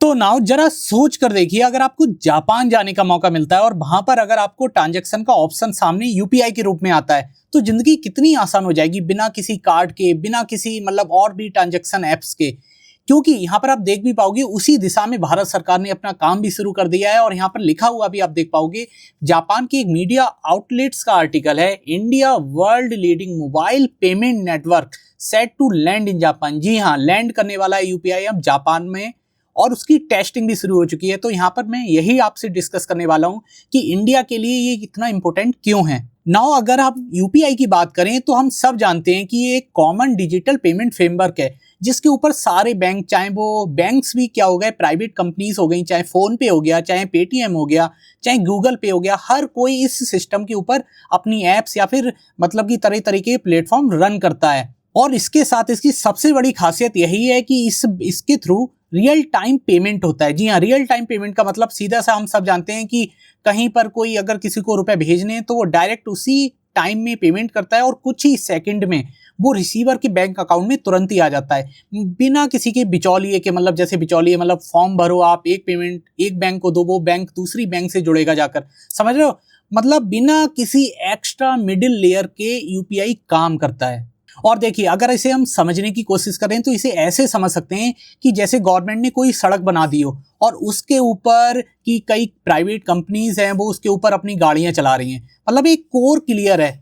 तो नाउ जरा सोच कर देखिए, अगर आपको जापान जाने का मौका मिलता है और वहां पर अगर आपको ट्रांजैक्शन का ऑप्शन सामने यूपीआई के रूप में आता है तो जिंदगी कितनी आसान हो जाएगी, बिना किसी कार्ड के, बिना किसी मतलब और भी ट्रांजैक्शन एप्स के। क्योंकि यहाँ पर आप देख भी पाओगे उसी दिशा में भारत सरकार ने अपना काम भी शुरू कर दिया है, और यहाँ पर लिखा हुआ भी आप देख पाओगे। जापान की एक मीडिया आउटलेट्स का आर्टिकल है, India world leading mobile payment network set to land in Japan. जी हाँ, लैंड करने वाला है यूपीआई अब जापान में, और उसकी टेस्टिंग भी शुरू हो चुकी है। तो यहाँ पर मैं यही आपसे डिस्कस करने वाला हूँ कि इंडिया के लिए ये इतना इंपॉर्टेंट क्यों है। नाउ अगर आप यूपीआई की बात करें तो हम सब जानते हैं कि ये एक कॉमन डिजिटल पेमेंट फ्रेमवर्क है, जिसके ऊपर सारे बैंक, चाहे वो बैंक्स भी क्या हो गए, प्राइवेट कंपनीज हो गई, चाहे फोन पे हो गया, चाहे पेटीएम हो गया, चाहे गूगल पे हो गया, हर कोई इस सिस्टम के ऊपर अपनी एप्स या फिर मतलब की तरह तरह के प्लेटफॉर्म रन करता है। और इसके साथ इसकी सबसे बड़ी खासियत यही है कि इसके थ्रू रियल टाइम पेमेंट होता है। जी हाँ, रियल टाइम पेमेंट का मतलब सीधा सा हम सब जानते हैं कि कहीं पर कोई अगर किसी को रुपए भेजने हैं तो वो डायरेक्ट उसी टाइम में पेमेंट करता है और कुछ ही सेकंड में वो रिसीवर के बैंक अकाउंट में तुरंत ही आ जाता है, बिना किसी के बिचौलिए के। मतलब जैसे बिचौलिए मतलब फॉर्म भरो आप, एक पेमेंट एक बैंक को दो, वो बैंक दूसरी बैंक से जुड़ेगा जाकर, समझ रहे हो। मतलब बिना किसी एक्स्ट्रा मिडिल लेयर के यूपीआई काम करता है। और देखिए, अगर इसे हम समझने की कोशिश करें तो इसे ऐसे समझ सकते हैं कि जैसे गवर्नमेंट ने कोई सड़क बना दी हो और उसके ऊपर की कई प्राइवेट कंपनीज हैं, वो उसके ऊपर अपनी गाड़ियां चला रही हैं। मतलब एक कोर क्लियर है,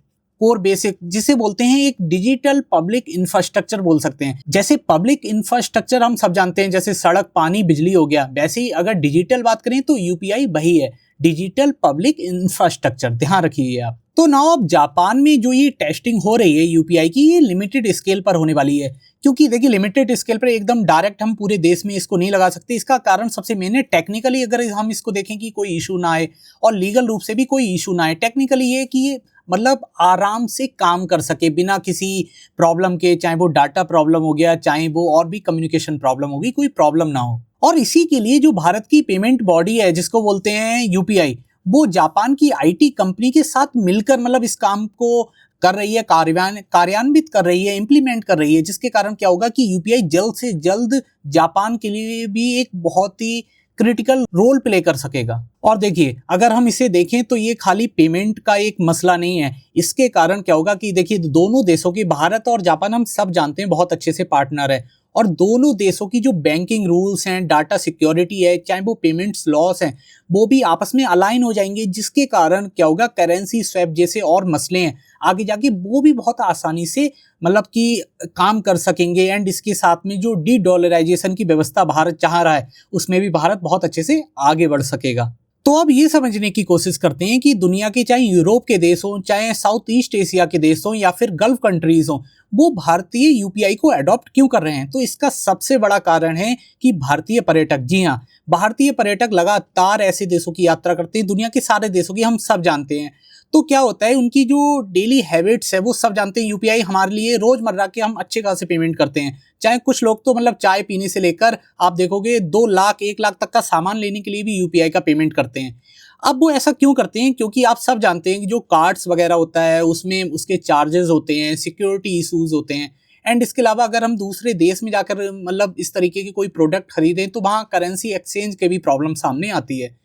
कोर बेसिक, जिसे बोलते हैं एक डिजिटल पब्लिक इंफ्रास्ट्रक्चर बोल सकते हैं। जैसे पब्लिक इंफ्रास्ट्रक्चर हम सब जानते हैं, जैसे सड़क, पानी, बिजली हो गया, वैसे ही अगर डिजिटल बात करें तो यूपीआई वही है, डिजिटल पब्लिक इंफ्रास्ट्रक्चर। ध्यान रखिए आप। तो नाउ अब जापान में जो ये टेस्टिंग हो रही है यूपीआई की, ये लिमिटेड स्केल पर होने वाली है। क्योंकि देखिए, लिमिटेड स्केल पर एकदम डायरेक्ट हम पूरे देश में इसको नहीं लगा सकते। इसका कारण सबसे मेन है टेक्निकली, अगर हम इसको देखें कि कोई इशू ना आए, और लीगल रूप से भी कोई इशू ना आए। टेक्निकली ये कि ये मतलब आराम से काम कर सके बिना किसी प्रॉब्लम के, चाहे वो डाटा प्रॉब्लम हो गया, चाहे वो और भी कम्युनिकेशन प्रॉब्लम होगी, कोई प्रॉब्लम ना हो। और इसी के लिए जो भारत की पेमेंट बॉडी है, जिसको बोलते हैं यूपीआई, वो जापान की आईटी कंपनी के साथ मिलकर मतलब इस काम को कर रही है, कार्यान्वित कर रही है, इंप्लीमेंट कर रही है। जिसके कारण क्या होगा कि यूपीआई जल्द से जल्द जापान के लिए भी एक बहुत ही क्रिटिकल रोल प्ले कर सकेगा। और देखिए, अगर हम इसे देखें तो ये खाली पेमेंट का एक मसला नहीं है। इसके कारण क्या होगा कि देखिए, दोनों देशों की, भारत और जापान हम सब जानते हैं बहुत अच्छे से पार्टनर है, और दोनों देशों की जो बैंकिंग रूल्स हैं, डाटा सिक्योरिटी है, चाहे वो पेमेंट्स लॉस हैं, वो भी आपस में अलाइन हो जाएंगे। जिसके कारण क्या होगा, करेंसी स्वैप जैसे और मसले हैं आगे जाके, वो भी बहुत आसानी से मतलब कि काम कर सकेंगे। एंड इसके साथ में जो डी डॉलराइजेशन की व्यवस्था भारत चाह रहा है, उसमें भी भारत बहुत अच्छे से आगे बढ़ सकेगा। तो अब ये समझने की कोशिश करते हैं कि दुनिया के, चाहे यूरोप के देश हों, चाहे साउथ ईस्ट एशिया के देश हों, या फिर गल्फ कंट्रीज हों, वो भारतीय यूपीआई को अडॉप्ट क्यों कर रहे हैं। तो इसका सबसे बड़ा कारण है कि भारतीय पर्यटक, जी हाँ, भारतीय पर्यटक लगातार ऐसे देशों की यात्रा करते हैं, दुनिया के सारे देशों की, हम सब जानते हैं। तो क्या होता है, उनकी जो डेली हैबिट्स है वो सब जानते हैं। यूपीआई हमारे लिए रोजमर्रा के हम अच्छे खासे पेमेंट करते हैं। चाहे कुछ लोग तो मतलब चाय पीने से लेकर आप देखोगे 2 लाख 1 लाख तक का सामान लेने के लिए भी यूपीआई का पेमेंट करते हैं। अब वो ऐसा क्यों करते हैं, क्योंकि आप सब जानते हैं कि जो कार्ड्स वगैरह होता है उसमें उसके चार्जेस होते हैं, सिक्योरिटी इशूज होते हैं। एंड इसके अलावा अगर हम दूसरे देश में जाकर मतलब इस तरीके की कोई प्रोडक्ट खरीदें तो वहाँ करेंसी एक्सचेंज के भी प्रॉब्लम सामने आती है।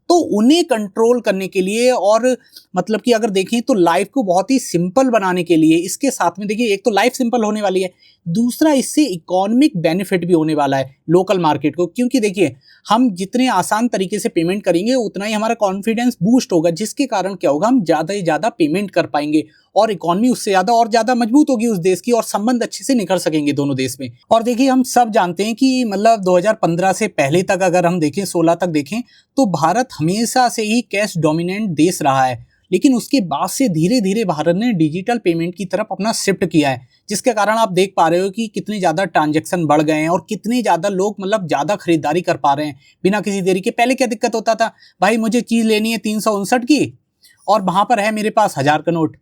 तो उन्हें कंट्रोल करने के लिए, और मतलब कि अगर देखें तो लाइफ को बहुत ही सिंपल बनाने के लिए, इसके साथ में देखिए, एक तो लाइफ सिंपल होने वाली है, दूसरा इससे इकोनॉमिक बेनिफिट भी होने वाला है लोकल मार्केट को। क्योंकि देखिए, हम जितने आसान तरीके से पेमेंट करेंगे उतना ही हमारा कॉन्फिडेंस बूस्ट होगा, जिसके कारण क्या होगा, हम ज़्यादा से ज़्यादा पेमेंट कर पाएंगे, और इकोनॉमी उससे ज़्यादा और ज़्यादा मजबूत होगी उस देश की, और संबंध अच्छे से निखर सकेंगे दोनों देश में। और देखिए, हम सब जानते हैं कि मतलब 2015 से पहले तक अगर हम देखें, 16 तक देखें, तो भारत हमेशा से ही कैश डोमिनेंट देश रहा है। लेकिन उसके बाद से धीरे धीरे भारत ने डिजिटल पेमेंट की तरफ अपना शिफ्ट किया है, जिसके कारण आप देख पा रहे हो कि कितने ज़्यादा ट्रांजैक्शन बढ़ गए हैं, और कितने ज़्यादा लोग मतलब ज़्यादा खरीदारी कर पा रहे हैं बिना किसी देरी के। पहले क्या दिक्कत होता था, भाई मुझे चीज़ लेनी है 359 की, और वहाँ पर है मेरे पास 1000 का नोट,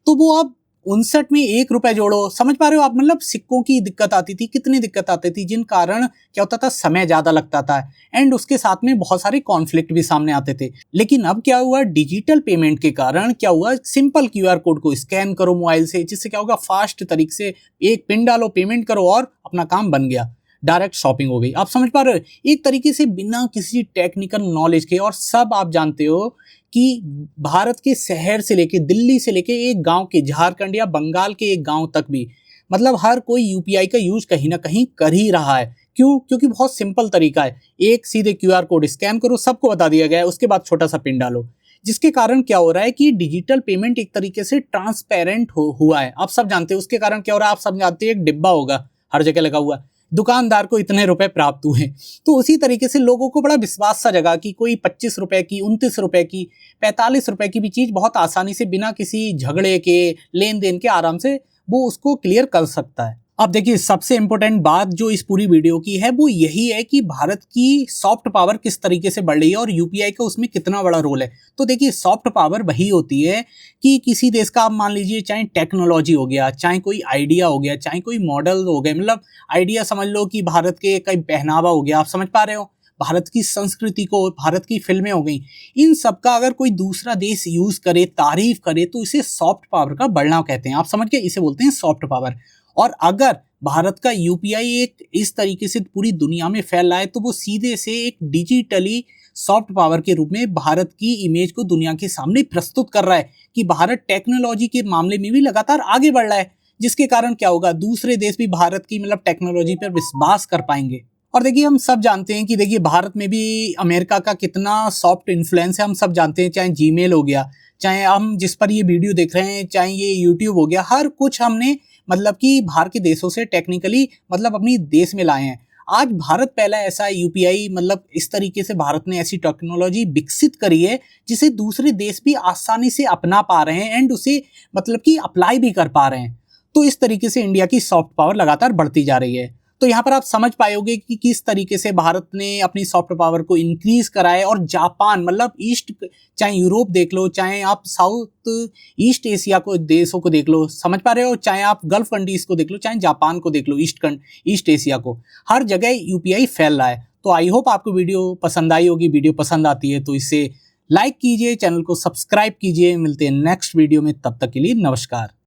तो वो अब 59 में 1 रुपए जोड़ो, समझ पा रहे हो आप। मतलब सिक्कों की दिक्कत आती थी, कितनी दिक्कत आती थी, जिन कारण क्या होता था, समय ज्यादा लगता था, एंड उसके साथ में बहुत सारे कॉन्फ्लिक्ट भी सामने आते थे। लेकिन अब क्या हुआ, डिजिटल पेमेंट के कारण क्या हुआ, सिंपल क्यूआर कोड को स्कैन करो मोबाइल से, जिससे क्या होगा, फास्ट तरीके से एक पिन डालो, पेमेंट करो, और अपना काम बन गया। डायरेक्ट शॉपिंग हो गई। आप समझ पा रहे हो, एक तरीके से बिना किसी टेक्निकल नॉलेज के। और सब आप जानते हो कि भारत के शहर से लेके, दिल्ली से लेके एक गांव के, झारखंड या बंगाल के एक गांव तक भी, मतलब हर कोई यूपीआई का यूज कहीं ना कहीं कर ही रहा है। क्यों? क्योंकि बहुत सिंपल तरीका है, एक सीधे क्यूआर कोड स्कैन करो, सबको बता दिया गया है, उसके बाद छोटा सा पिन डालो। जिसके कारण क्या हो रहा है कि डिजिटल पेमेंट एक तरीके से ट्रांसपेरेंट हुआ है। आप सब जानते हैं उसके कारण क्या हो रहा है। आप सब जानते हैं एक डिब्बा होगा हर जगह लगा हुआ, दुकानदार को इतने रुपए प्राप्त हुए, तो उसी तरीके से लोगों को बड़ा विश्वास सा जगा कि कोई 25 रुपए की, 29 रुपए की, 45 रुपए की भी चीज बहुत आसानी से बिना किसी झगड़े के, लेन देन के आराम से वो उसको क्लियर कर सकता है। अब देखिए, सबसे इंपॉर्टेंट बात जो इस पूरी वीडियो की है वो यही है कि भारत की सॉफ्ट पावर किस तरीके से बढ़ रही है और यूपीआई का उसमें कितना बड़ा रोल है। तो देखिए, सॉफ्ट पावर वही होती है कि किसी देश का, आप मान लीजिए, चाहे टेक्नोलॉजी हो गया, चाहे कोई आइडिया हो गया, चाहे कोई मॉडल हो गए, मतलब आइडिया समझ लो कि भारत के कई पहनावा हो गया, आप समझ पा रहे हो, भारत की संस्कृति को, भारत की फिल्में हो गई, इन सब का अगर कोई दूसरा देश यूज करे, तारीफ करे, तो इसे सॉफ्ट पावर का बढ़ना कहते हैं। आप समझ के, इसे बोलते हैं सॉफ्ट पावर। और अगर भारत का यूपीआई एक इस तरीके से पूरी दुनिया में फैल रहा है, तो वो सीधे से एक डिजिटली सॉफ्ट पावर के रूप में भारत की इमेज को दुनिया के सामने प्रस्तुत कर रहा है कि भारत टेक्नोलॉजी के मामले में भी लगातार आगे बढ़ रहा है। जिसके कारण क्या होगा, दूसरे देश भी भारत की मतलब टेक्नोलॉजी पर विश्वास कर पाएंगे। और देखिए, हम सब जानते हैं कि देखिए, भारत में भी अमेरिका का कितना सॉफ्ट इन्फ्लुएंस है, हम सब जानते हैं। चाहे जीमेल हो गया, चाहे हम जिस पर ये वीडियो देख रहे हैं, चाहे ये यूट्यूब हो गया, हर कुछ हमने मतलब कि बाहर के देशों से टेक्निकली मतलब अपनी देश में लाए हैं। आज भारत पहला ऐसा यूपीआई, मतलब इस तरीके से भारत ने ऐसी टेक्नोलॉजी विकसित करी है जिसे दूसरे देश भी आसानी से अपना पा रहे हैं एंड उसे मतलब कि अप्लाई भी कर पा रहे हैं। तो इस तरीके से इंडिया की सॉफ्ट पावर लगातार बढ़ती जा रही है। तो यहाँ पर आप समझ पाओगे कि किस तरीके से भारत ने अपनी सॉफ्ट पावर को इंक्रीज करा है। और जापान, मतलब ईस्ट, चाहे यूरोप देख लो, चाहे आप साउथ ईस्ट एशिया को देशों को देख लो, समझ पा रहे हो, चाहे आप गल्फ कंट्रीज को देख लो, चाहे जापान को देख लो, ईस्ट एशिया को, हर जगह यूपीआई फैल रहा है। तो आई होप आपको वीडियो पसंद आई होगी। वीडियो पसंद आती है तो इसे लाइक कीजिए, चैनल को सब्सक्राइब कीजिए। मिलते हैं नेक्स्ट वीडियो में, तब तक के लिए नमस्कार।